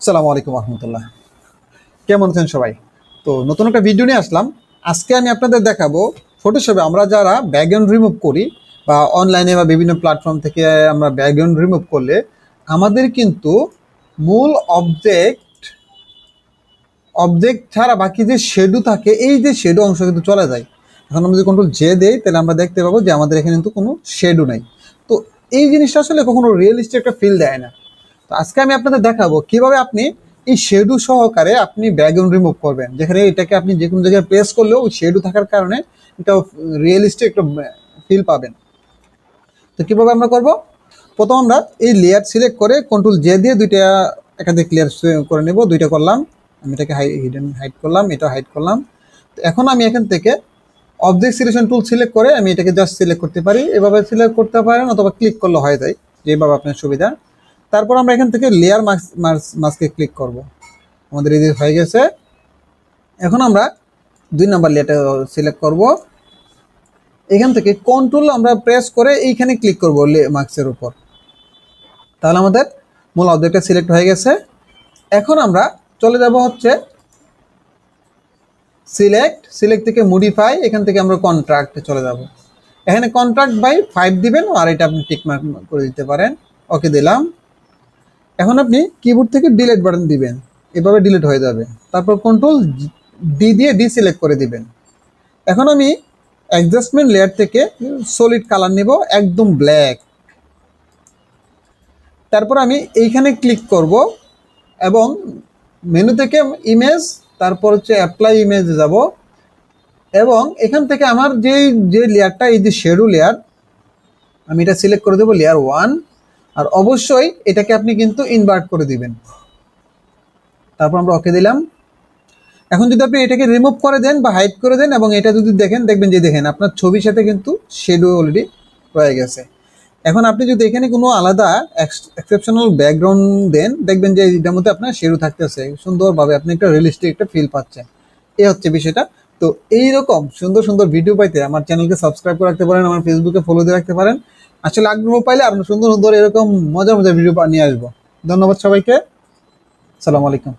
আসসালামু আলাইকুম রহমতুল্লাহ। কেমন আছেন সবাই? তো নতুন একটা ভিডিও নিয়ে আসলাম। আজকে আমি আপনাদের দেখাবো ফটোশপে আমরা যারা ব্যাকগ্রাউন্ড রিমুভ করি বা অনলাইনে বা বিভিন্ন প্ল্যাটফর্ম থেকে আমরা ব্যাকগ্রাউন্ড রিমুভ করলে আমাদের কিন্তু মূল অবজেক্ট অবজেক্ট ছাড়া বাকি যে শেডো থাকে, এই যে শেডো অংশ কিন্তু চলে যায়। এখন আমরা যদি কন্ট্রোল জে দেই তাহলে আমরা দেখতে পাবো যে আমাদের এখানে কিন্তু কোনো শেডো নাই। তো এই জিনিসটা আসলে কখনো রিয়েলিস্টিক একটা ফিল দেয় না। তো আজকে আমি আপনাদের দেখাবো কিভাবে আপনি এই শেডো সহকারে আপনি ব্যাকগ্রাউন্ড রিমুভ করবেন, যেখানে এটাকে আপনি যে কোনো জায়গায় প্রেস করলেও ওই শেডো থাকার কারণে এটা রিয়েলিস্টিক একটা ফিল পাবেন। তো কীভাবে আমরা করব? প্রথম আমরা এই লেয়ার সিলেক্ট করে কন্ট্রোল জে দিয়ে দুইটা একাধিক লেয়ার করে নেব। দুইটা করলাম, আমি এটাকে হিডেন হাইড করলাম, এটা হাইড করলাম। তো এখন আমি এখান থেকে অবজেক্ট সিলেকশন টুল সিলেক্ট করে আমি এটাকে জাস্ট সিলেক্ট করতে পারি, এভাবে সিলেক্ট করতে পারেন অথবা ক্লিক করলে হয়ে যায়, যেভাবে আপনার সুবিধা। তারপর আমরা এখান থেকে লেয়ার মাস্কে ক্লিক করব। আমাদের এই যে হয়ে গেছে। এখন আমরা 2 নাম্বার লেয়ারটা সিলেক্ট করব। এখান থেকে কন্ট্রোল আমরা প্রেস করে এইখানে ক্লিক করব মাস্কের উপর। তাহলে আমাদের মূল অবজেক্টটা সিলেক্ট হয়ে গেছে। এখন আমরা চলে যাব হচ্ছে সিলেক্ট থেকে মডিফাই, এখান থেকে আমরা কন্ট্রাক্টে চলে যাব। এখানে কন্ট্রাক্ট বাই 5 দিবেন, আর এটা আপনি টিক মার্ক করে দিতে পারেন। ওকে দিলাম। এখন আপনি কিবোর্ড থেকে ডিলিট বাটন দিবেন, এভাবে ডিলিট হয়ে যাবে। তারপর কন্ট্রোল ডি দিয়ে ডিসিলেক্ট করে দিবেন। এখন আমি অ্যাডজাস্টমেন্ট লেয়ার থেকে সলিড কালার নিব, একদম ব্ল্যাক। তারপর আমি এইখানে ক্লিক করব এবং মেনু থেকে ইমেজ, তারপর হচ্ছে অ্যাপ্লাই ইমেজে যাব এবং এখান থেকে আমার যে লেয়ারটা, এই যে শেডো লেয়ার, আমি এটা সিলেক্ট করে দেবো লেয়ার 1। আর অবশ্যই এটাকে আপনি কিন্তু ইনভার্ট করে দিবেন। তারপর আমরা ওকে দিলাম। এখন যদি আপনি এটাকে রিমুভ করে দেন বা হাইড করে দেন এবং এটা যদি দেখবেন যে দেখেন আপনার ছবির সাথে কিন্তু শেডো অলরেডি হয়ে গেছে। এখন আপনি যদি এখানে কোনো আলাদা এক্সেপশনাল ব্যাকগ্রাউন্ড দেন, দেখবেন যে এটার মধ্যে আপনার শেডো থাকতেছে সুন্দরভাবে, আপনি একটা রিয়েলিস্টিক একটা ফিল পাচ্ছেন। এই হচ্ছে বিষয়টা। তো এইরকম সুন্দর সুন্দর ভিডিও পাইতে আমার চ্যানেলকে সাবস্ক্রাইব করে রাখতে পারেন, আমার ফেসবুকে ফলো দিয়ে রাখতে পারেন। আসলে আগ্রহ পাইলে আর সুন্দর সুন্দর এরকম মজার মজার ভিডিও নিয়ে আসবো। ধন্যবাদ সবাইকে। আসসালামু আলাইকুম।